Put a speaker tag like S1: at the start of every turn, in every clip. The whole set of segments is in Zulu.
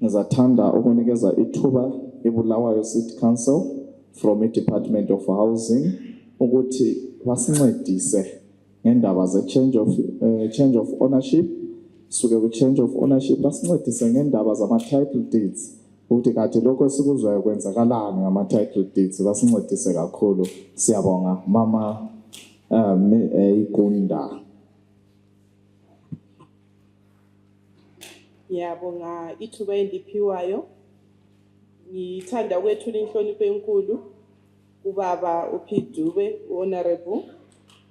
S1: Ngizathanda ukunikeza ithuba eBulawayo City Council from i-Department of Housing ukuthi basincedise ngendaba change of ownership. Suke ku change of ownership basincedise ngendaba zama-title deeds ukuthi kade lokho esikuzwayo kwenzakalani ngama-title deeds, basincedise kakhulu. Siyabonga mama Igunda.
S2: Ngiyabonga ithuba endiphiwayo. Ngithanda ukwethula inhlonipho enkulu ubaba uPhidube, honorable,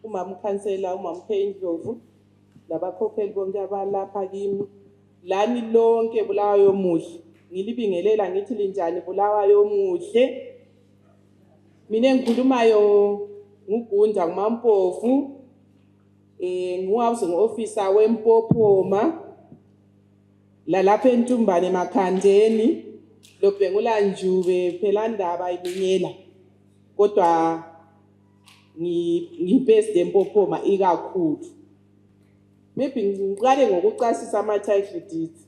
S2: umama ukhansela, umama Ndlovu, labakhokheli bonke abalapha kimi. Lani lonke Bulawayo muhle. Ngilibingelela ngithi linjani Bulawayo muhle. Mina engikhulumayo ngugunda nguMampofu, ngihousing officer weMpophoma. Lalapha eNtumbane eMakhandeni lobhengula Njube phela ndaba ibinyela. Kodwa ngibased eMpophoma ikakhulu. Maybe ngiqale ngokuchasisa ama-title deeds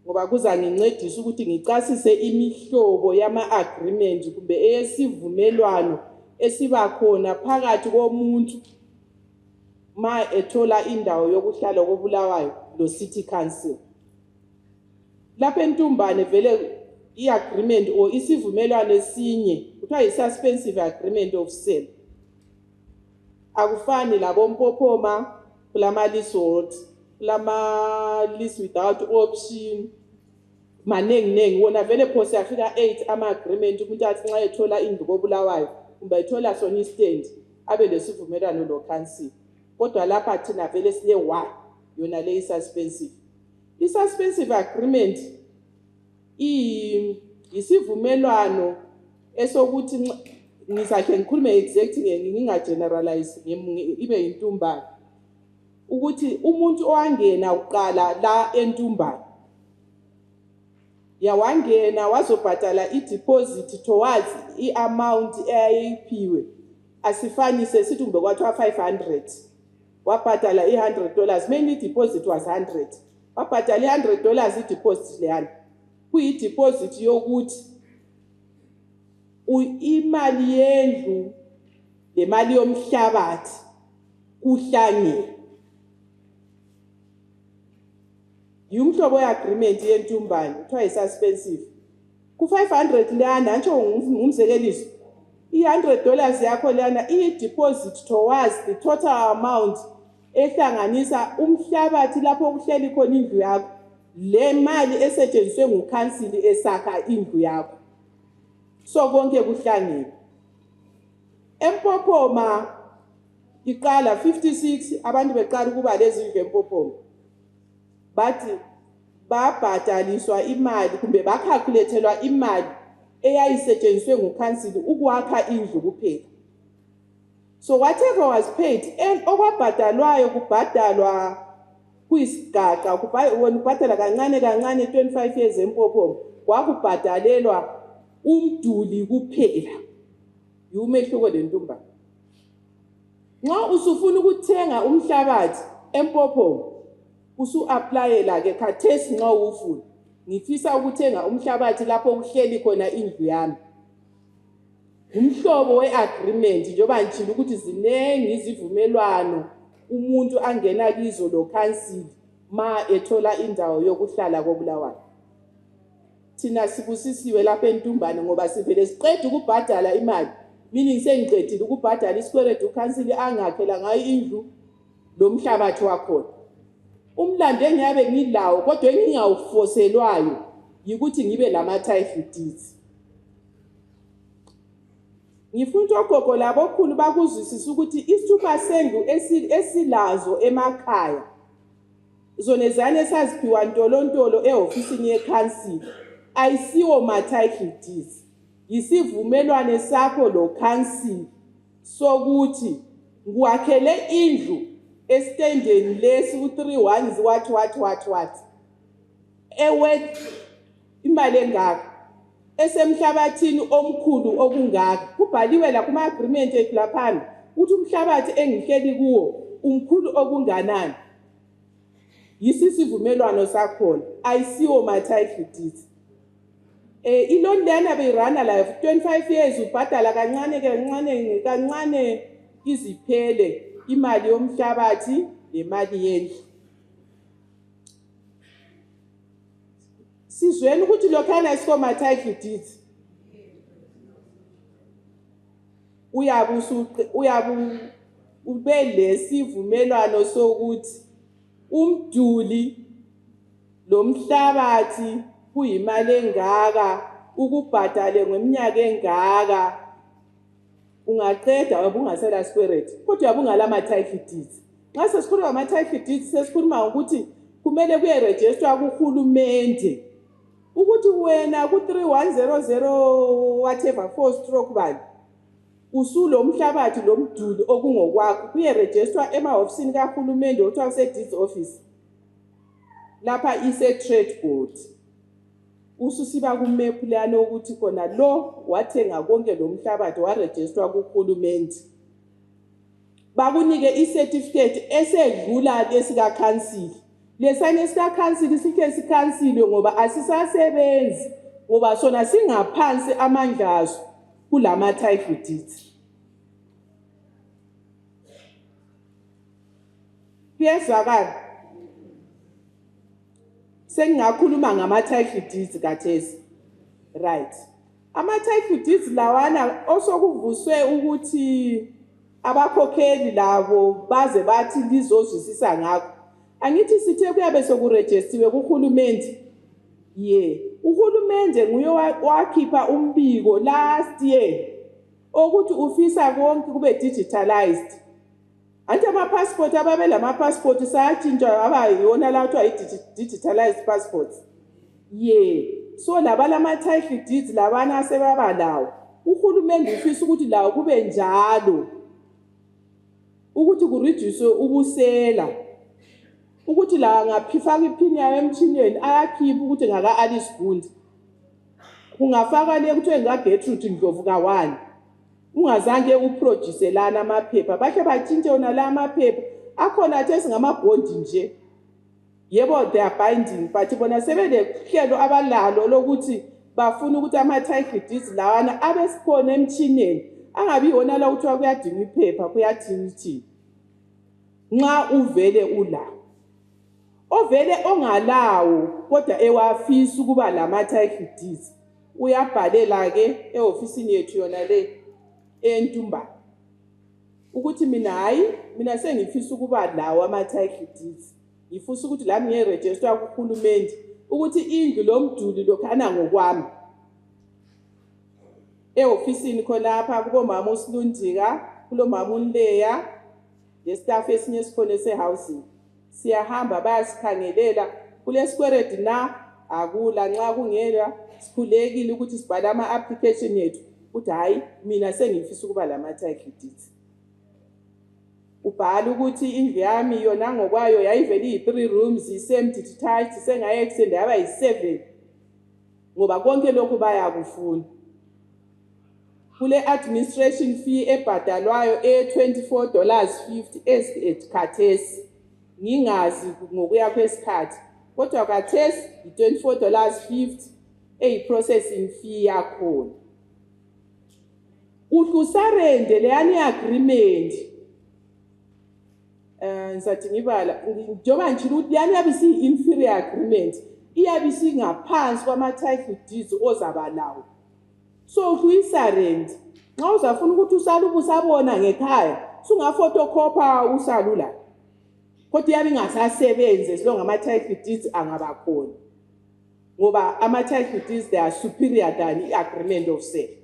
S2: ngoba kuza ngincedisa ukuthi ngicasise imihlobo yama-agreement kumbe eyesivumelwano esiba khona phakathi komuntu ma ethola indawo yokuhlala koBulawayo lo City Council. Lapha eNtumbane vele i-agreement or isivumelwano esinye kuthiwa yi-suspensive agreement of sale. Akufani labo Mpophoma kulama leasehold, kulama lease without option. Manengi wona vele phose afika 8 ama-agreement umuntu athi nxa ethola indlu koBulawayo kumbe ethola sona istand abe lesivumelwano lo council. Kodwa lapha thina vele sile yona le suspensive. I-suspensive agreement isivumelwano esokuthi ngisakhe ngikhulume exact ngingageneralize ibe intumbane ukuthi umuntu owangena uqala la eNtumbane yawangena wazobhadala i-deposit towards i-amount eyayiphiwe asifanise sithi kumbe kwathiwa 500 wabhadala $100 mainly deposit was 100 wabhadala $100 i-deposit leyana kuyi-deposit yokuthi imali yendlu lemali yomhlabathi kuhlangene. Yumhlobo we-agreement yeNtumbane kuthiwa yi-suspensive. Ku-500 leyana ntsho ngumzekeliso i-$100 yakho leyana iyi-deposit towards the total amount ehlanganisa umhlabathi lapho kuhleli khona indlu yakho le mali esetshenziswe ngukhansili esakha indlu yakho. So konke kuhlangene. eMpophoma iqala 56 abantu beqala ukuba lezi indlu eMpophoma. Bathi babhadaliswa imali kumbe bakhalkulethelwa imali eyayisetshenziswe ngukhansili ukwakha indlu kuphela. So whatever was paid and okwabhadalwayo kubhadalwa kuyisigaqa ubhadala kancane 25 years eMpophoma kwakubhadalelwa umduli kuphela. Yumehluko leNtumbane. Nxa usufuna ukuthenga umhlabathi eMpophoma usu-applyela ke khathesi nxa ufuna ngifisa ukuthenga umhlabathi lapho kuhleli khona indlu yami. Umhlobo we-agreement njengoba ngitshilo ukuthi zinengi izivumelwano umuntu angena kizo lo council ma ethola indawo yokuhlala koBulawayo. Thina sibusisiwe lapha eNtumbane ngoba sivele siqeda ukubhadala imali. Meaning sengiqedile ukubhadala isikweletu uCouncil angakhela ngayo indlu lo mhlabathi wakhona. Umlando engiyabe ngilawo kodwa engingawufoselwayo yikuthi ngibe lama-title deeds. Ngifuna ogogo labokhulu bakuzwisisa ukuthi isithupha sendlu esilazo emakhaya zonezane esaziphiwa ntolontolo ehofisini yeCouncil ayisiwo ma-title deeds. Yisivumelwane sakho lo council sokuthi ngwakhele indlu estendeni lesi u31 what ewe imali engaka esemhlabathini omkhulu okungaka kubhaliwe la kuma agreement eklaphana ukuthi umhlabathi engihleli kuwo umkhulu okunganani. yisisivumelwano sakhona ayisiwo ma-title deeds. Iloni lena beyirana la 25 years ubhadala kancane kancane kancane iziphele imali yomhlabathi nemali yendlu. Sizweni ukuthi lokhana isiko ma-title deeds. Uyabu ube lesivumelwano sokuthi umduli lo mhlabathi kuyimali engaka ukubhadale ngeminyaka engaka ungaqeda wabungasela squarete kodwa yabungala ama-title deeds. Nxa sesikhuluma ama-title deeds sesikhuluma ukuthi kumele kuyeregistrwa kuhulumende ukuthi wena ku-3100 whatever 4 bani usulo mhlabathi lo mduli okungokwakho kuyeregistrwa emahofisini kahulumende othiwa kuse-deeds office lapha ise-trade board. Ususiba kumephu lana ukuthi khona lo wathenga konke lo mhlabathi waregistrwa kuhulumende. Bakunike i-certificate esedlula lesika council. Lesane sika council sike sikhansile ngoba asisasebenzi ngoba sona singaphansi amandla aso kulama title deeds. Kuyezwakala. Sengingakhuluma ngama-title deeds kathesi. Right. Ama-title deeds lawana osokuvuswe ukuthi abakhokheli labo baze bathi lizozwisisa ngakho. Angithi sithe kuyabe sokuregistiwe kuhulumende. Uhulumende nguye wakhipha umbiko last year ukuthi ufisa konke kube digitalized. Anti ama-passport ababe lama-passport sayatshintshwa aba yona la kuthiwa i-digitalized passports. So laba lama-title deeds labana sebaba lawo. Uhulumende ufisa ukuthi lawo kube njalo. Ukuthi kureduce ubusela. Ukuthi la ngaphifaka iphini yayo emchineni ayakhipha ukuthi ngaka Alice Gundi. Kungafaka le kuthiwe ngaGertrude Ndlovu ka1. Ungazange uproduce lana amaphepha bakhe batshintshe ona la amaphepha akhona the singamabhondi nje. Yebo they are binding but bona sebenehlelo abalalo lokuthi bafuna ukuthi ama-title deeds lawana abesikhona emchineni angabi yona la kuthiwa kuyadinga iphepha kuyathini. Nxa uvele ula ovele ongalawo kodwa ewafisa ukuba lama-title deeds uyabhalela ke ehofisini yethu yona le eNtumba ukuthi mina sengifisa ukuba lawo ama-title deeds. Ngifisa ukuthi la ngiyeregister kuhulumende ukuthi indlu lomduli lokhana ngokwami ehofisini khonapha kubomama uSilundika kulomama uNleya lestaff esinye sikhona sehousing. Siyahamba bayasikhangelela kule squarete na akula nxa kungela sikhulekile ukuthi sibhala ama-application yethu ukuthi mina sengifisa ukuba lama-title deeds. Ubhala ukuthi indlu yami yona ngokwayo yayivele iyi-3 rooms isem-detached sengaye-extend yaba yi-7 ngoba konke lokhu bayakufuna. Kule administration fee ebhadalwayo $24.50 esikhathesi ngingazi ngokuya kwesikhathi kodwa kathesi $24.50 eyi-processing fee yakhona. Uhlusarende leyani agreement ngisathi ngibala njengoba nje ukuthi leyani yabe inferior agreement iyabe singaphansi kwama-title deeds ozaba lawo. So ukuyisarende nxa uzafuna ukuthi usalubu sabona ngekhaya sungafotocopa usalula kodwa iyabe ingasasebenzi silonga ama-title deeds angaba khona ngoba ama-title deeds they are superior than i-agreement of sale.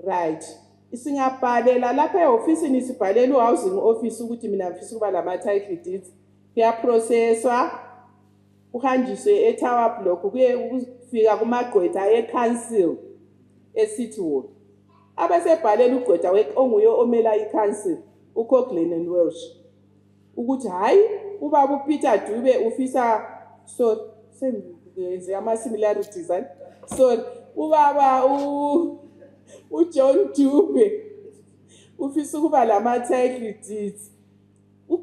S2: Right. Singabhalela lapha ehofisini sibhalela uhousing office ukuthi mina ngifisa ukuba lama-title deeds kuyaprocesswa kuhanjiswe e-tower block kuye kufika kumagqwetha e-council e-city hall abesebhalela ugqwetha onguye omela i-council uCoughlin and Welsh ukuthi ubaba uPeter Dube ufisa so senze ama-similarities sorry ubaba uJohn Dube ufisa ukuba lama-title deeds.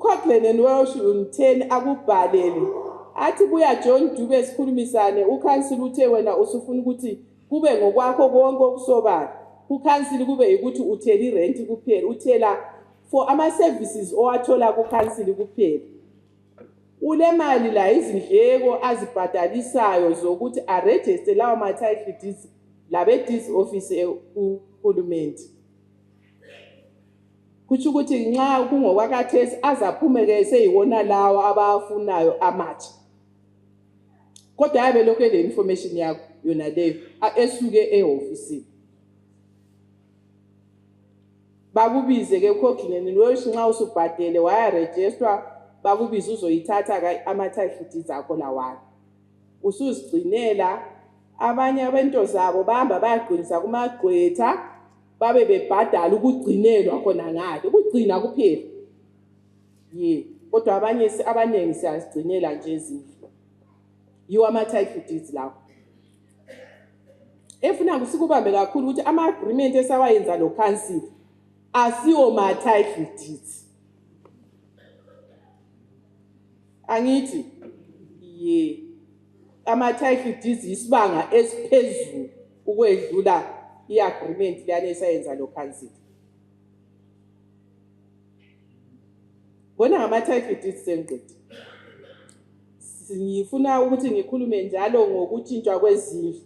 S2: uCochran and Welsh u10 akubhalele athi buya John Dube sikhulumisane uCouncil uthe wena usufuna ukuthi kube ngokwakho konke okusobala uCouncil kube ukuthi uthela irent kuphela uthela for ama services owathola kuCouncil kuphela ule mali la izindleko azibhadalisayo zokuthi aregister lawo ma title deeds labe deeds office kuhulumeni kuthi ukuthi nxa kungokwakathesi azaphumeke seyiwona lawa abafunayo amatsha kodwa yabe lokho le information yakho yona leyo esuke ehofisini bakubize ke uCochran and Welsh nxa usubhadele waya register bakubiza uzoyithatha ama title deeds akho lawana usuzigcinela abanye abento zabo bahamba bayagqinisa kumagqwetha babe bebhadala ukugcinelwa khona ngale ukugcina kuphela kodwa abanye abanengi siyazigcinela nje izindlu yiwa ama title deeds lawo efuna kusikubambe kakhulu ukuthi ama agreement esawayenza lo council asiwo ma title deeds angithi ama title deeds isibanga esiphezulu ukwedlula iagreement leyana esayenza lo council bona ngama title deeds senqedi ngifuna ukuthi ngikhulume njalo ngokutshintshwa kwezindlu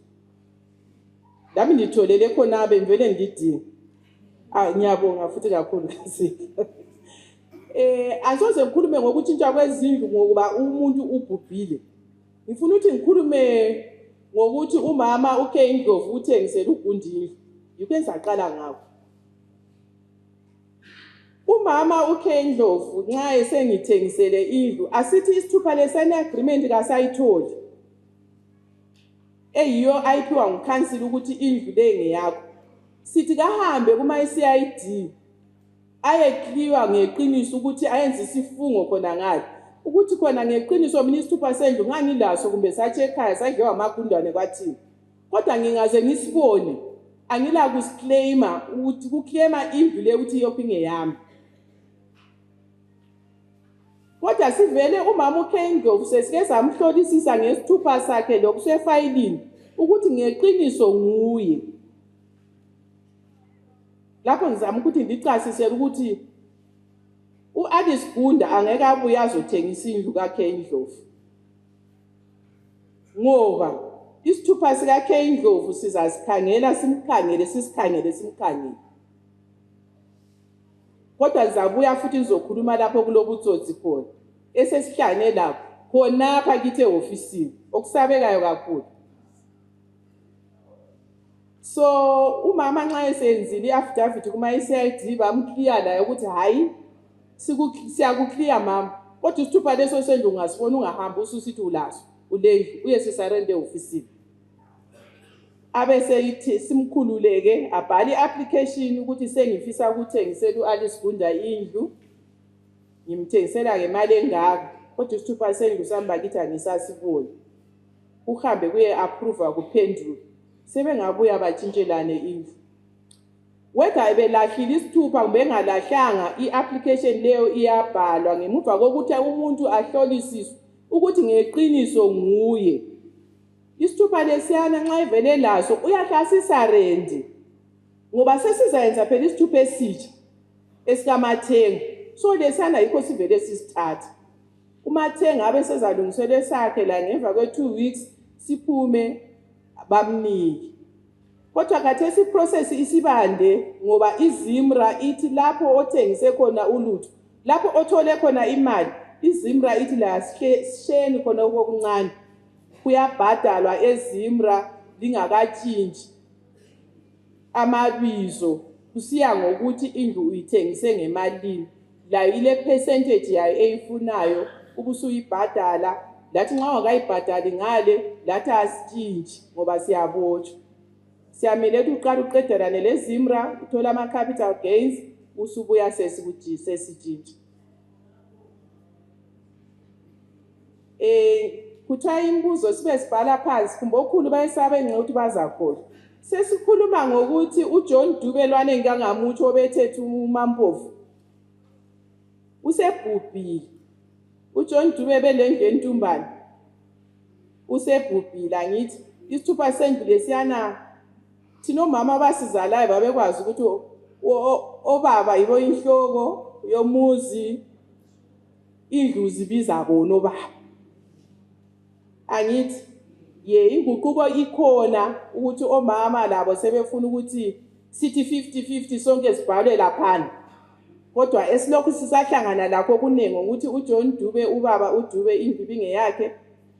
S2: lami ngitholele khona bemvele ngidinga ngiyabonga futhi kakhulu kaSipho asoze ngikhulume ngokutshintshwa kwezindlu ngokuba umuntu ubhubhile ngifuna ukuthi ngikhulume ngokuthi umama uKendlovu uthengisela uGundile yikwenza aqala ngakho umama uKendlovu nxa esengithengisele indlu asithi isithupha lesane agreement kasayitholi eyiyo ayiphiwa nguCouncil ukuthi indlu le ngeyakho sithi kahambe kuma CID ayekliwa ngeqiniso ukuthi ayenze isifungo khona ngale ukuthi khona ngeqiniso mina isithupha sendlu ngangilaso kumbe sathi ekhaya sadliwa amagundwane kwathini kodwa ngingaze ngisibone angila kusiclaima ukuthi kuclaima indlu le ukuthi yophi ngeyami kodwa sivele umama uKendlovu sesike samhlolisisa ngesithupha sakhe lokusefayilini ukuthi ngeqiniso nguye lapho ngizama ukuthi ndichasisele ukuthi uAlice Gunda angeke abuye azothengisa indlu kaKendlovu ngoba isithupha sikaKendlovu sizasikhangela simkhangele kodwa zabuya futhi ngizokhuluma lapho kulobutsotsi khona esesihlane lapho khonapha kithi eofisini okusabekayo kakhulu so umama nxa esenzile iaffidavit kuma CID bamclear la ukuthi hayi siyakuklear mama kodwa isithupha leso sendlu ungasifona ungahamba ususithi ulaso ulendlu uye sisarende eofisini abeseyithi simkhululeke abhali iapplication ukuthi sengifisa ukuthengisela uAlice Gunda indlu ngimthengisela ngemali engaka kodwa isithupha sendlu samba kithi angisasiboni uhambe kuye approve kuphendula sebengabuya batshintshelane indlu whether ebelahlile isithupha kumbe engalahlanga iapplication leyo iyabhalwa ngemuva kokuthi umuntu ahlolisiswe ukuthi ngeqiniso nguye isithupha lesiyana nxa ivele laso uyahlasisa rendi ngoba sesizayenza phela isithupha esitsha esikamathenga so lesiyana yikho sivele sisithatha umathenga abe sezalungiselwe sakhe la ngemva kwe2 weeks siphume bamniki kodwa khathesi iprocess isibande ngoba iZimra ithi lapho othengise khona ulutho lapho othole khona imali iZimra ithi la sheni khona okuncane kuyabhadalwa eZimra lingakatshintshi amabizo kusiya ngokuthi indlu uyithengise ngemalini la ile percentage yayo eyifunayo ubusuyibhadala lathi nxa ungakayibhadali ngale lathi asitshintshi ngoba siyabotshwa siyamele ukuthi uqala uqedelane leZimra uthola ama capital gains usubuya sesitshintshi kuthiwa imbuzo sibe sibhala phansi kumbe okhulu bayesabe nxa ukuthi bazakhohlwa sesikhuluma ngokuthi uJohn Dube lwane ngangamutsho obethethe uMampofu usebhubhile uJohn Dube belendlu entumbane usebhubhile angithi isithupha sendlu lesiyana thina omama basizalayo babekwazi ukuthi obaba yibo inhloko yomuzi indlu zibiza bona obaba angithi inguquko ikhona ukuthi omama labo sebefuna ukuthi sithi 50-50 sonke sibhalwe laphana kodwa esilokhu sisahlangana lakho kuningi ukuthi uJohn Dube ubaba uDube indlu ibingeyakhe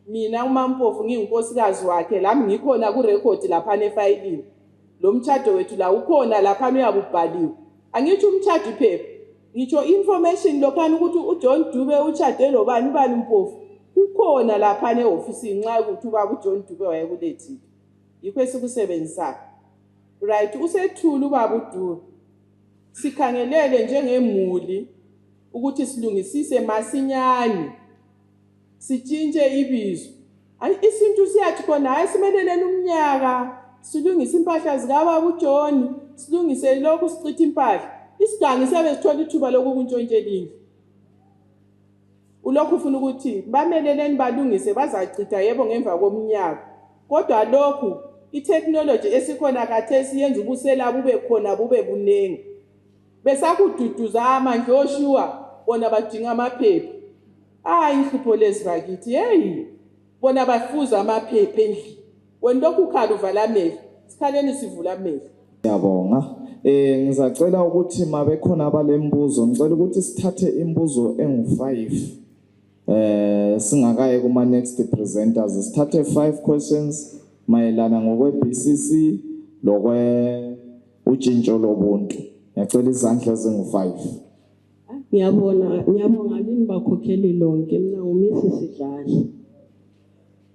S2: mina uMampofu nginginkosikazi wakhe lami ngikhona ku record lapha efayilini lo mtchado wethu la ukhona lapha uyabubhaliwe angithi umtchado iphepha ngitsho information lokhana ukuthi uJohn Dube uchade lobani Mpofu ukhona lapha eoffice nxa ukuthi ubaba uJohn Dube wayekulethile yikho esikusebenzisa right usethula ubaba uDube sikhangelele njengemuli ukuthi silungisise masinyane sitshintshe ibizo isintu siyathi khona hayi simeleleni umnyaka silungise impahla zika baba uJohn silungise lokhu sichitha impahla isigangi sabe sithola ithuba lokukuntshontshelini ulokhu ufuna ukuthi bameleleni balungise bazachitha yebo ngemva komnyaka kodwa lokhu itechnology esikhona khathesi yenza ubusela bube khona bube bunengi besakududuza amandla oshua bona badinga amaphepha inhlupho lezi bakithi bona bafuza amaphepha endlini wena lokhu ukhala uvala amehlo sikhaleni sivula amehlo
S1: Ngiyabonga ngizacela ukuthi mabekhona abalembuzo ngicela ukuthi sithathe imbuzo engu5 singakaye kuma next presenters sithathe 5 questions mayelana ngokwe BCC lokwe utshintsho lobuntu ngiyacela izandla ezingu5
S3: ngiyabonga lini bakhokheli lonke mina ngumisi Sidlahle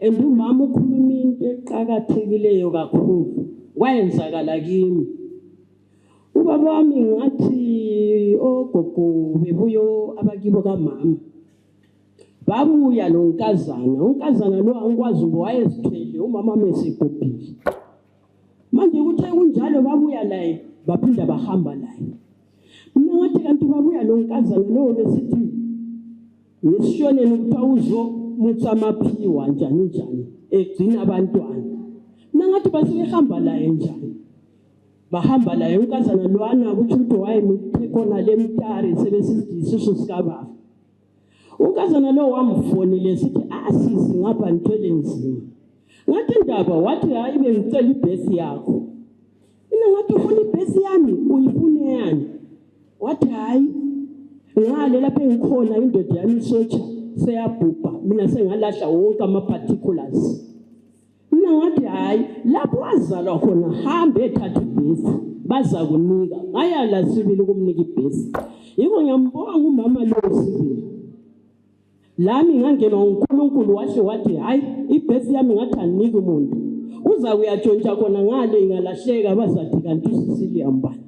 S3: umama ukhuluma into eqhakathekileyo kakhulu wayenzakala kimi ubaba wami ngathi ogogo bebuyo abakibo kamama babuya lo unkazana lo angikwazi wayezithwele umama mesegobhile manje kuthe kunjalo babuya la baphinda bahamba la mina ngathi kanti babuya lo unkazana lo besithi ngisishonele ukuthi uzo mutsamaphiwa njani egcina abantwana mina ngathi basebehamba la njani bahamba la unkazana lwana ukuthi umuntu wayemithe khona lemtari sebesizisiso sikababa unkazana lo wamfonile sithi sisi ngapha nithwele nzima ngathi ndaba wathi hayi bengicela ibhesi yakho mina ngathi ufuna ibhesi yami uyifune yani wathi hayi ngale lapha engikhona indoda yami isotsha seyabhubha mina sengalahla wonke ama particulars mina ngathi hayi lapho wazalwa khona hambe ethatha ibhesi baza kunika ngayala sibili ukumnika ibhesi yiko ngiyambonga umama lo sibili lami ngangenwa uNkulunkulu wathi hayi ibhesi yami ngathi anike umuntu uza kuyatshontsha khona ngale ingalahleka bazathi kanti usisili ambani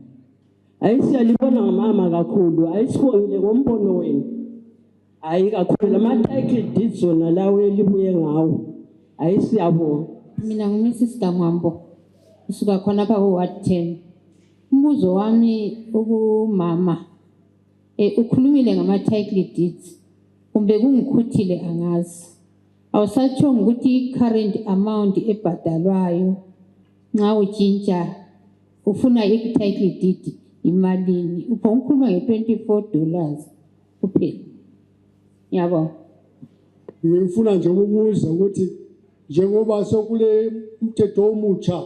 S3: ayisiyalibona mama kakhulu ayisibongile ngombono wenu hayi kakhulu ama title deeds zona lawe libuye ngawo ayisiyabonga
S4: mina ngumisi Damwambo usuka khona pha ku Ward 10 umbuzo wami ukumama ukhulumile ngama title deeds kumbe kungikhuthile angazi awusatsho ukuthi current amount ebhadalwayo nxa utshintsha ufuna i-title deed imalini ukhuluma nge$24 kuphela yabo
S5: ngifuna nje ukubuza ukuthi njengoba sokule umthetho omutsha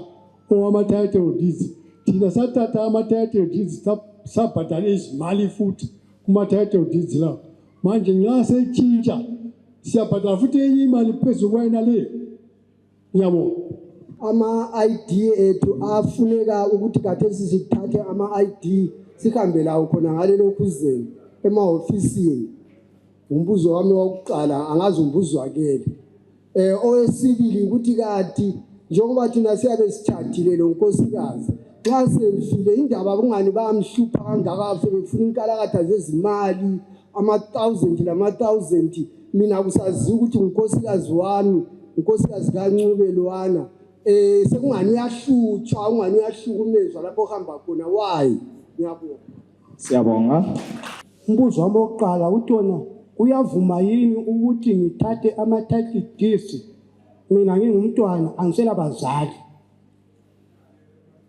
S5: owama title deeds thina sathatha ama title deeds sabhadala izimali futhi kuma title deeds la manje nxa setshintsha siyabhadala futhi enye imali phezulu kwayena le yabo
S6: ama ID ethu afuneka ukuthi kathesi sithathe ama ID sihambe lawo khona ngale lokhuzeni emaofisini umbuzo wami wokuqala angazi umbuzwakele owesibili ukuthi kathi njengoba thina siyabe sithathile lo nkosikazi xa sefile indaba kungani bamhlupha kangaka befuna inkalakatha zezimali ama-1000 lama-1000 mina kusazi ukuthi unkosikazi wami unkosikazi kaNcube lwana sekungani yahlutshwa ungani yahlukumezwa lapho hamba khona why ngiyabonga
S1: Siyabonga
S6: umbuzo wami wokuqala uthi wona uyavuma yini ukuthi ngithathe ama-title deeds mina ngingumntwana angisela bazali?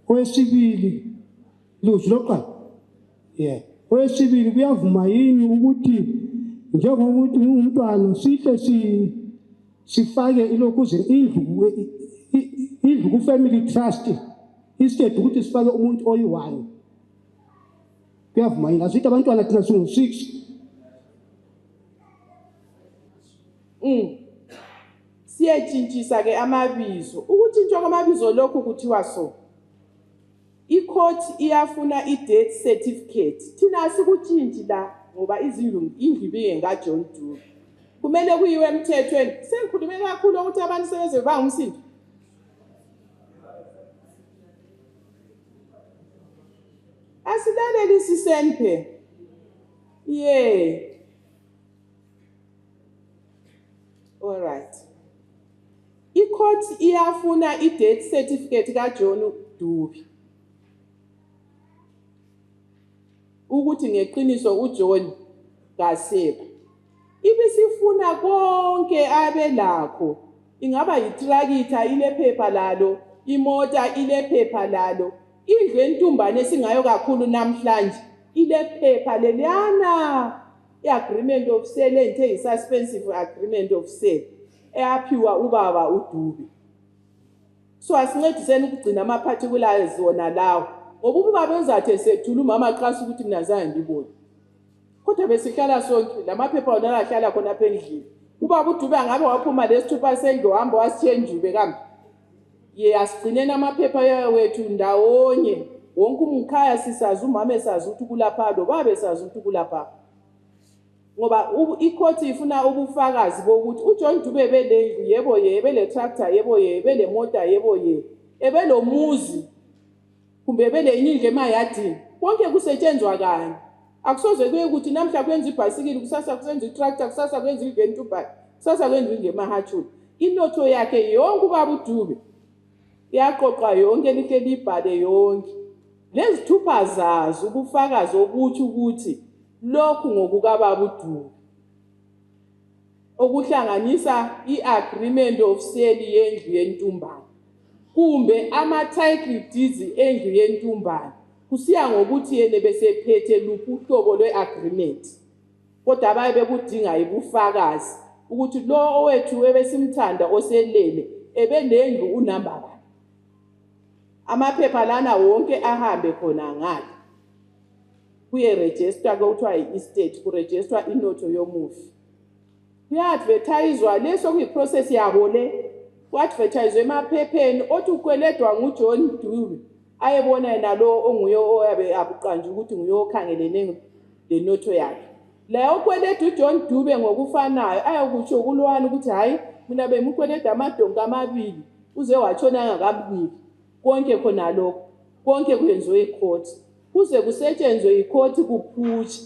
S6: Owesibili, luzwi lokuqala, owesibili, kuyavuma yini ukuthi njengokuthi ngingumntwana sihle sifake ilokuzini indlu ku-family trust instead ukuthi sifake umuntu oyi-1? Kuyavuma yini? Asithi abantwana thina singu-6.
S2: Siyetshintshisa ke amabizo. Ukutshintshwa kwamabizo lokhu kuthiwa so. I-court iyafuna i-death certificate. Thina asikutshintshi la ngoba indlu ibike ngaJohn Dube. Kumele kuyiwe emthethweni. Sengikhulume kakhulu ukuthi abantu sebeze bangumsindo. Asilaleli sisenphe. All right. I-court iyafuna i-death certificate kaJohn Dube. Ukuthi ngeqiniso uJohn kasekho. Ibisifuna konke abelakho. Ingaba yitrakitha ilephepha lalo, imota ilephepha lalo. Indlu entumbane singayo kakhulu namhlanje ilephepha leliyana i-agreement of sale enthe i-suspensive agreement of sale eyaphiwa ubaba uDube. So asincediseni ukugcina ama-particulars wona lawo. Ngoba ubaba uzathi esethula umama xasi ukuthi mina zange ngibone. Kodwa besihlala sonke lamaphepha wona ahlala khona apha endlini. Ubaba uDube angabe waphuma lesithupha sendlu hamba wasichenjube kambe. Asigcineni amaphepha wethu ndawonye. Wonke umkhaya sisazi umama esazi ukuthi kulapha lo baba esazi ukuthi kulapha. Ngoba i-court ifuna ubufakazi bokuthi uJohn Dube ebelendlu yebo ebele tractor yebo ebele mota yebo ebelomuzi kumbe ebele indlu emayadini. Konke kusetshenzwa kanye. Akusoze kuye ukuthi namhla kwenza ibhasikili kusasa kusenza itractor kusasa kwenza indlu entumbane kusasa kwenza indlu emahatshuni. Inotho yakhe yonke ubaba uDube yaqoqa yonke lihle libhale yonke. Lezithupha zazo ubufakazi obuthi ukuthi lokhu ngokukababa uDube. Okuhlanganisa i-agreement of sale yendlu yentumbane. Kumbe ama-title deeds endlu yentumbane. Kusiya ngokuthi yena besephethe luphi uhlobo lwe-agreement. Kodwa abaye bekudinga ibufakazi ukuthi lo owethu ebesimthanda oselele ebelendlu unamba bani. Amaphepha lana wonke ahambe khona ngale. Kuye-register kuthiwa yi-estate, kuregister inotho yomufi. Kuya-advertiswa leso kuyi-process yabo le. Ku-advertiswe emaphepheni othi ukweledwa nguJohn Dube. Ayebona yena lo onguye oyabe abuqanje ukuthi nguye okhangelene lenotho yakhe. La okweleda uJohn Dube ngokufanayo ayokutsho kulwana ukuthi hayi mina bemukweleda amadonga amabili uze watshona ngakamniki. Konke khona lokho konke kwenziwe ecourt. Kuze kusetshenzwe icourt kuphutshe.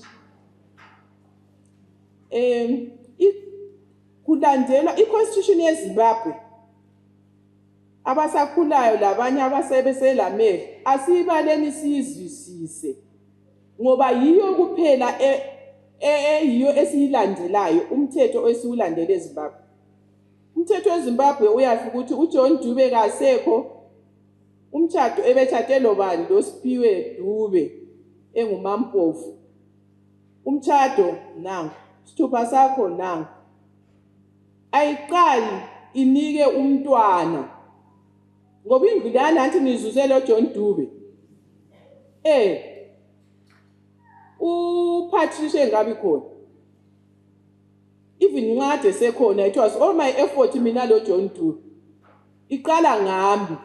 S2: Kulandelwa iconstitution yeZimbabwe. Abasakhulayo labanye abasebeselamehlo asibaleni sizwisise. Ngoba yiyo kuphela yiyo esiyilandelayo umthetho esiwulandele eZimbabwe. Umthetho weZimbabwe uyafika ukuthi uJohn Dube kasekho umtshado ebetshadelo bani loSiphiwe Dube engumampofu. Umtshado nangu, isithupha sakho nangu. Ayiqali inike umntwana. Ngoba indlu lana anti nizuzele uJohn Dube. uPatricia engabi khona. Even incwadi sekhona it was all my effort mina lo John Dube. Iqala ngami.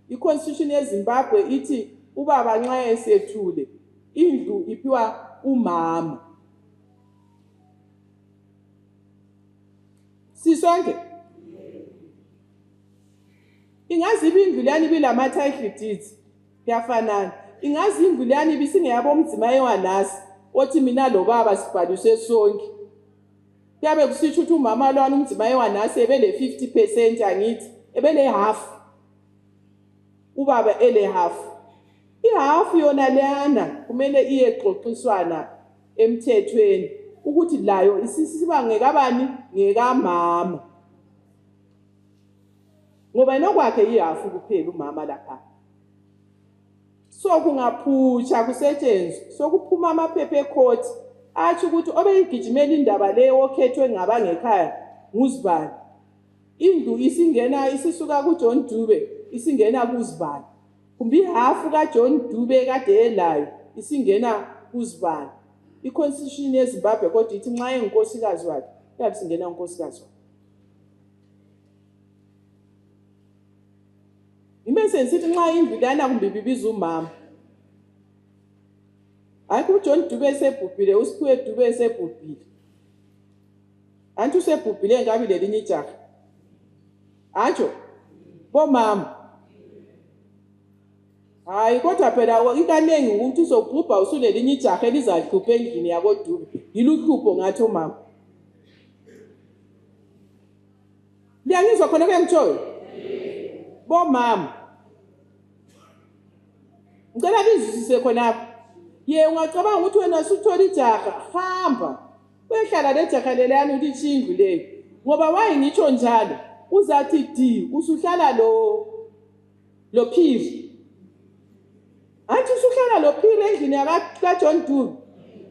S2: I-Constitution yeZimbabwe ithi ubaba nxa esethule indlu iphiwa umama. Sisonke ingazi indlu lani bilama title deeds kuyafanana. Ingazi indlu lani bisingeyabo umzimaye wanasi othi mina lo baba sibhaliswe sonke. Kuyabe kusitsho ukuthi umama lwana umzimaye wanasi ebele 50% angithi ebele half. Ubaba ele half. I-half yona leyana kumele iyexoxiswana emthethweni ukuthi layo isisiba ngekabani ngekamama ngoba nokwakhe ihafu kuphela umama lapha so kungaphutsha kusetshenzwe sokuphuma amaphepha ecourt athi ukuthi obeyigijimela indaba leyo okhethwe ngabangekhaya nguzibani indlu isingena isisuka kuJohn Dube isingena kuzibani kumbe ihafu kaJohn Dube kade elayo isingena kuzibani iconstitution yeZimbabwe kodwa ithi nxa enginkosikazi wakhe yabe singena unkosikazi wakhe imese nsithi nxa indlu lana kumbe bibiza umama hayi kuJohn Dube esebhubhile uSiphiwe Dube esebhubhile antu sebhubhile ngabi lelinye ijaha atsho bomama hayi kodwa phela ikanengi ukuthi uzobhubha usulelinye ijaha elizahlupha endlini yakoDube yiluhlupho ngathi omama liyangizwa khona kuyangitshoyo bomama ngicela lizwisise khona ye ungacabanga ukuthi wena usuthola ijaha hamba wehlala lejaha leliyani ulithi indlu leyo ngoba waye ngitsho njalo uzathi di usuhlala lo phiri athi usuhlala lo phiri endlini kaJohn Dube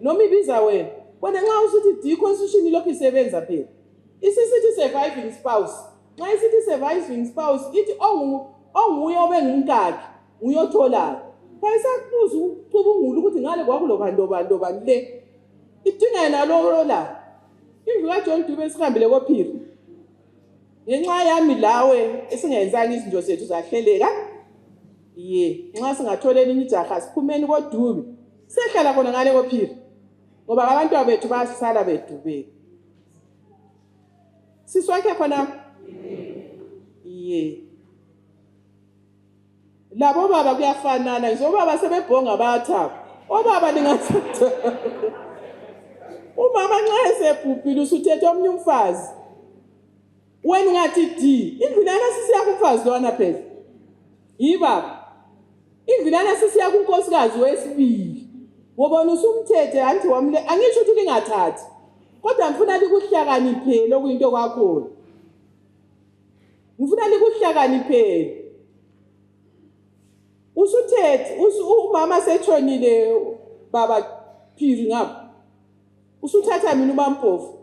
S2: noma ibiza wena wena nxa usuthi di constitution lokhu isebenza phela isisithi surviving spouse nxa isithi surviving spouse ithi onguye obengumkakhe uyotholayo kayisakubuza ucubungula ukuthi ngale kwakulobandobani le idinga yena lo la indlu kaJohn Dube esihambile kophiri ngenxa yami lawe esingenzanga izinto zethu zahleleka ye nxa singathola elinye ijaha siphumeni koDube sehlala khona ngale kophiri ngoba abantu bethu basala bedubeka siswakhe khona ye labo baba kuyafanana nje obaba sebebhonga bayathaba obaba lingathatha umama nxa esebhubhile usuthethe omnye umfazi wena ungathi di indlulana sisiya kumfazi lona phela yibaba indlulana sisiya kunkosikazi wesibili ngobona usumthethe anti wamle angisho ukuthi lingathathi kodwa ngifuna likuhlakaniphele okuyinto kwakhona ngifuna likuhlakaniphele usuthethe umama setshonile baba phiri ngapha usuthatha mina ubampofu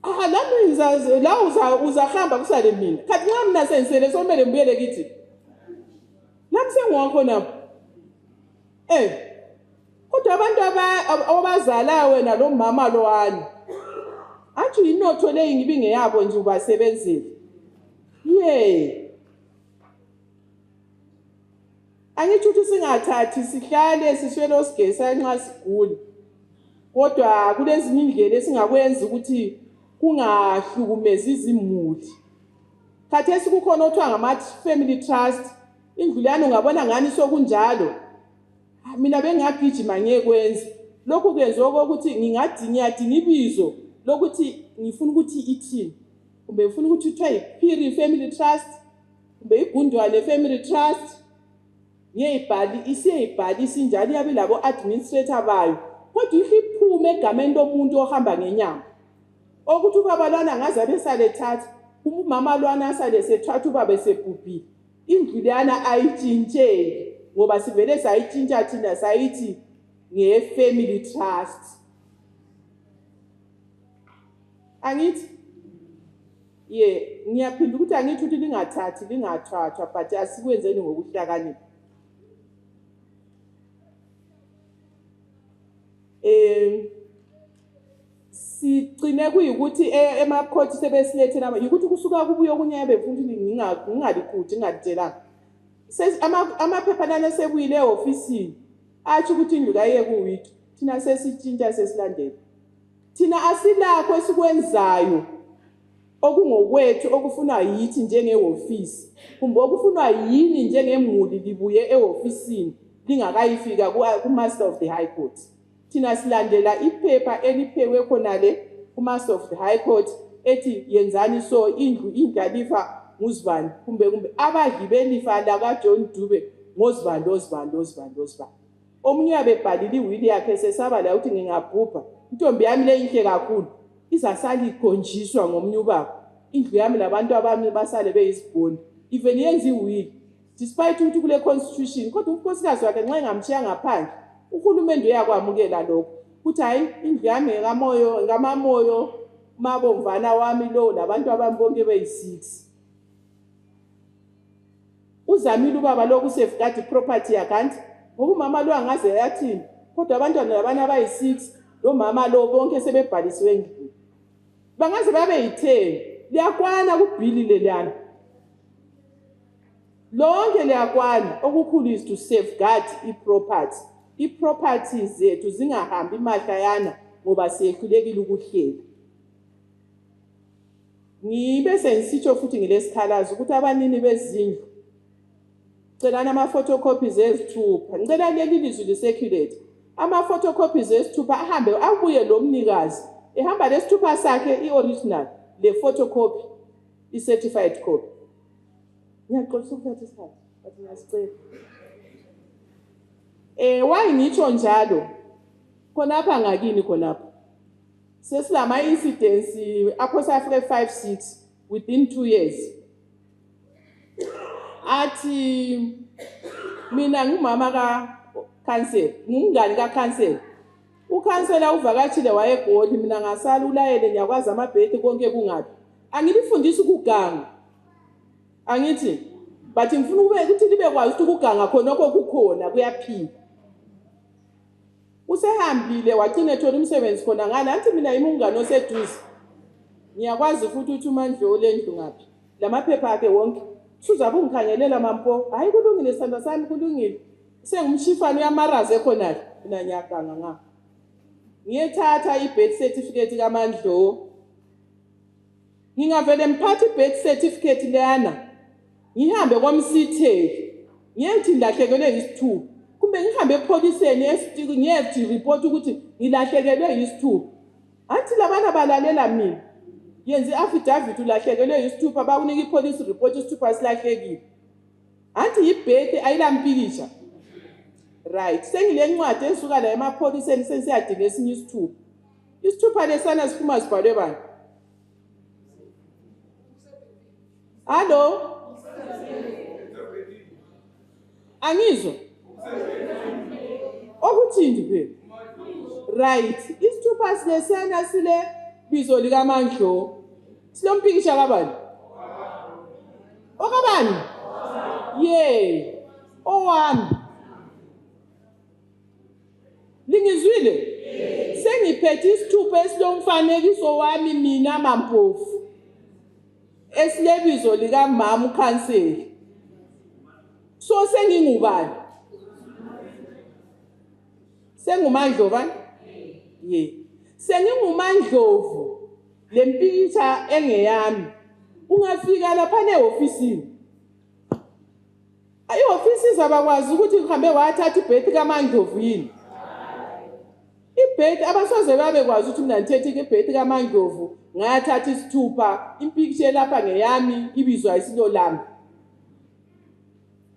S2: lami la uzahamba kusale mina kathi nxa mina sensele somele ngibuyele kithi lami sengiwakhona kodwa abantu abazala wena lo mama lowani athi inotho leyi ngibi ngeyabo nje ubasebenzele angithi ukuthi singathathi sihlale siswele osigesa nxa sigula kodwa kulezinye indlela esingakwenza ukuthi kungahlukumezi izimuli khathesi kukhona othiwa ngama-family trust indlu lana ungabona ngani sokunjalo mina bengagijima ngekwenza lokhu kwenziwa kokuthi ngiyadinga ibizo lokuthi ngifuna ukuthi ithini kumbe ngifuna ukuthi kuthiwa yiPhiri Family Trust kumbe iGundwane Family Trust isiyayibhalisa injalo iyabe labo administrator bayo kodwa ihiphume egameni lomuntu ohamba ngenyama okuthi ubaba lwana ngaze abesale thatha umama lwana asale sethatha ubaba esebhubhile indlu lana ayitshintsheki ngoba sivele sayitshintsha thina sayithi nge-family trust angithi ngiyaphinda ukuthi angithi ukuthi lingathathwa but asikwenzeni ngokuhlakanipha sigcine kuyikuthi emakhothi sebesilethela ukuthi kusuka kubuye okunye befuna ukuthi ngingalikuthi ngingalitshelanga amaphepha lana sebuyile e-ofisini athi ukuthi indlu kayiye kuwithu thina sesitshintsha sesilandela thina asilakho esikwenzayo okungokwethu okufunwa yithi njenge-ofisi kumbe okufunwa yini njengemuli libuye e-ofisini lingakayifika ku-Master of the High Court thina silandela iphepha eliphewe khonale ku-Master of the High Court ethi yenzani so indlu indlalifa nguzibani kumbe abadli belifa lakaJohn Dube ngozibani omunye uyabebhalile iwili yakhe sesaba la ukuthi ngingabhubha intombi yami le inhle kakhulu izasala igonjiswa ngomunye ubaba indlu yami labantu abami basale beyizibhoni even yenza iwili despite ukuthi kule constitution kodwa unkosikazi wakhe nxa engamshiya ngaphandle uhulumende uyakwamukela lokho ukuthi hayi indlu yami ngamamoyo mabomvana wami lo labantu abami bonke beyi6 uzamile ubaba lokhu safeguard property yakanti ngoba umama lo angaze yathini kodwa abantwana labana abayi6 lo mama lo bonke sebebhalisiwe endlini bangaze babe yi10 liyakwana kubhili lelana lonke liyakwana okukhulu is to safeguard iproperty zethu zingahambi mahlayana ngoba siyehlulekile ukuhlela ngibe sensitsho futhi ngilesikhalazo ukuthi abanini bezindlu celana ama-photocopies ezithupha ngicela leli lizwi lisecurate ama-photocopies ezithupha ahambe abuye lo mnikazi ehamba lesithupha sakhe i-original le photocopy i-certified copy ngiyaxolisa ukuthatha isikhathi but ngiyasicela why ngitsho njalo khonapha ngakini khonapha sesilama incidents apho safike 5-6 within 2 years athi mina ngumama ka-council ngumngane ka-council ukhansela uvakatshile wayegoli mina ngasala ulayele ngiyakwazi amabhedi konke kungabi angilifundisi ukuganga angithi but ngifuna ukuthi libe kwazi ukuthi ukuganga khonokho kukhona kuyaphila usehambile wagcina ethola umsebenzi khona ngala anti mina imungane oseduze ngiyakwazi futhi ukuthi uMandlovu lendlu ngaphi lamaphepha akhe wonke suzabe ungikhangelela mampo hayi kulungile sandla sami kulungile sengumshifana uyamaraze khona mina ngiyaganga ngapha ngiyethatha i-birth certificate kaMandlovu ngingavele mphathe i-birth certificate leyana ngihambe komsitheli ngiyethi ngilahlekelwe yisithupha kumbe ngihambe epoliseni ngiyethi report ukuthi ngilahlekelwe yisithupha athi labana balalela mina yenze i-affidavit ulahlekelwe yisithupha bakunika ipolice report isithupha silahlekile athi yibhedi ayilampikisha right sengile ncwadi esuka la emapoliseni sensiyadinga esinye isithupha lesana siphuma sibhalwe bani hallo angizwa okuthindi phela right isithupha silesana sile bizo likaMandlovu silompikisha kabani okabani ye owami lingizwile sengiphethe isithupha esilomfanekiso wami mina Mampofu esilebizo likamama ukhanseli so sengingubani senguMandlovu ye senginguMandlovu lempikisha engeyami ungafika lapha neofisini ayofisi zabakwazi ukuthi uhambe wathatha ibhedi kaMandlovu yini ibhedi abasoze babekwazi ukuthi mina ngithethe ibhedi kaMandlovu ngathatha isithupha impikisha lapha ngeyami ibizwa ayisilolami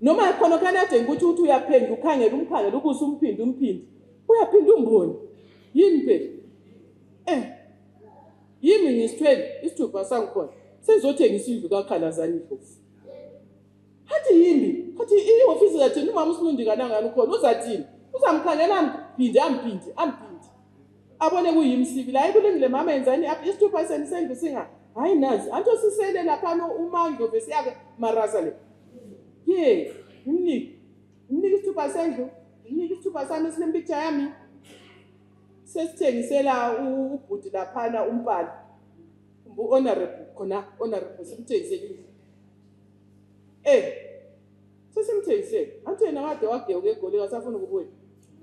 S2: noma khona kanade ukuthi uyaphendla ukhangela umkhangela ukuze umphindi uyaphinda umboni yini phela yimi ngisithwele isithupha sangikhona sezothengisa indlu kaKhalazani Ndlovu hathi yimbi hathi iofisi zathini umama uSilundi kanangani ukhona uzathini uzamkhangela amphindi abone kuyimsibili hayi kulungile mama yenzani isithupha sendlu singa hayi nazi anto sisele lapha uMandlovu esiyake marasa le ye umniki isithupha sendlu umniki isithupha sami sinempicture yami sesithengisela ubhuti laphana umpala honorable khona honorable simthengisele sesimthengisele athi yena kade wageuka egoli kasafuna ukubuya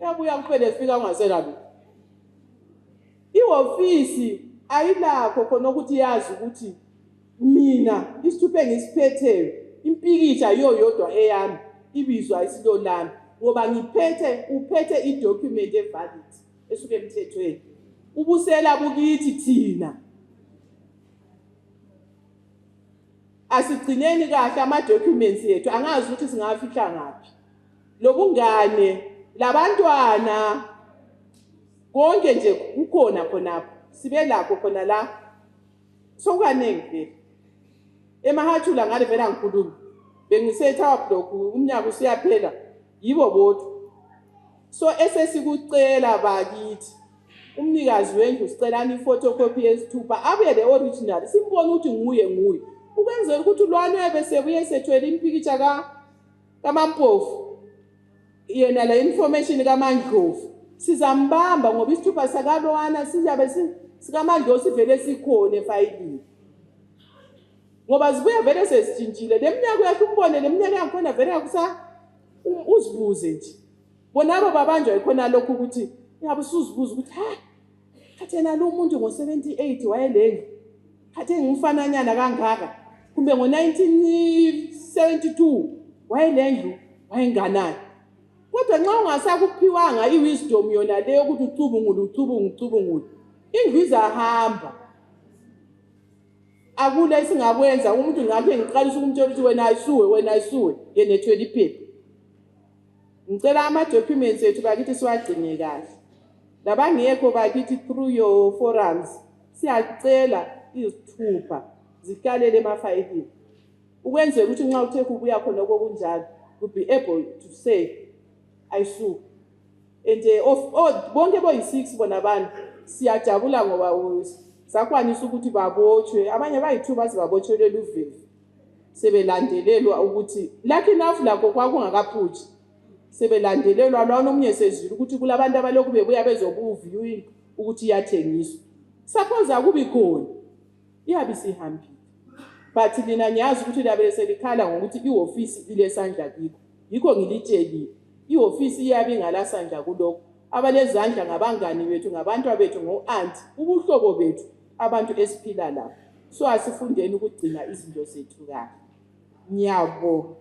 S2: yabuya kuphela efika ungasela iofisi ayilakho khona ukuthi yazi ukuthi mina isithupha engisiphetheyo impikisha yodwa eyami ibizwa isilolami ngoba uphethe idocument evalid esuke emthethweni ubusela bukithi thina asigcineni kahle ama documents ethu angazi ukuthi singafihla ngaphi lobungane labantwana konke nje kukhona khonapho sibe lakho khona la sokukaningi vele emahathula ngale vele angikhulumi bengisetower block umnyaka usiyaphela yibo bodwa so esesikucela bakithi umnikazi wendlu sicelani iphotocopy esithupha abuye le original simbona ukuthi nguye ukwenzela ukuthi ulwane bese buye sethwele impikitsha kaMampofu yena la information kaMandlovu sizambamba ngoba isithupha sakalwana sizabe sikaMandlovu sivele sikhona efayilini ngoba zibuya vele sesitshintshile leminyaka yakhe umbone leminyaka yakhona vele akusa uzibuze nje bonabo babanjwa ikhona lokho ukuthi yabe usuzibuza ukuthi khathena lo muntu ngo78 wayelendlu khathe ngumfananyana kangaka kumbe ngo1972 wayelendlu wayenganani kodwa nxa ungasakuphiwanga iwisdom yona leyo ukuthi ucubungule indlu izahamba akule isingakwenza umuntu ngakhe ngiqalisa ukumtshela ukuthi wena ayisuwe yenethwele iphepha ngicela ama-documents ethu bakithi siwagcine kahle labangekho bakithi through your forums siyacela izithupha zikalele emafayilini ukwenzela ukuthi nxa uthe kubuya khona okunjalo would be able to say ayisuke and bonke boyi6 bona abantu siyajabula ngoba sakwanisa ukuthi babotshwe abanye bayithuba sibabotshelela uvivi sebelandelelwa ukuthi lucky enough lakho kwakungakaphuthi sebelandelelwa lwana omunye sezwile ukuthi kulabantu abalokhu bebuya bezobuviewing ukuthi iyathengiswa suppose akubi khona iyabe sihambile but lina ngiyazi ukuthi labe selikhala ngokuthi ioffice ilesandla kikho yikho ngilitshelile ioffice iyabe ngalasandla kulokho abalezandla ngabangani bethu ngabantu bethu ngo-aunt ubuhlobo bethu abantu esiphila lapho so asifundeni ukugcina izinto zethu kahle ngiyabonga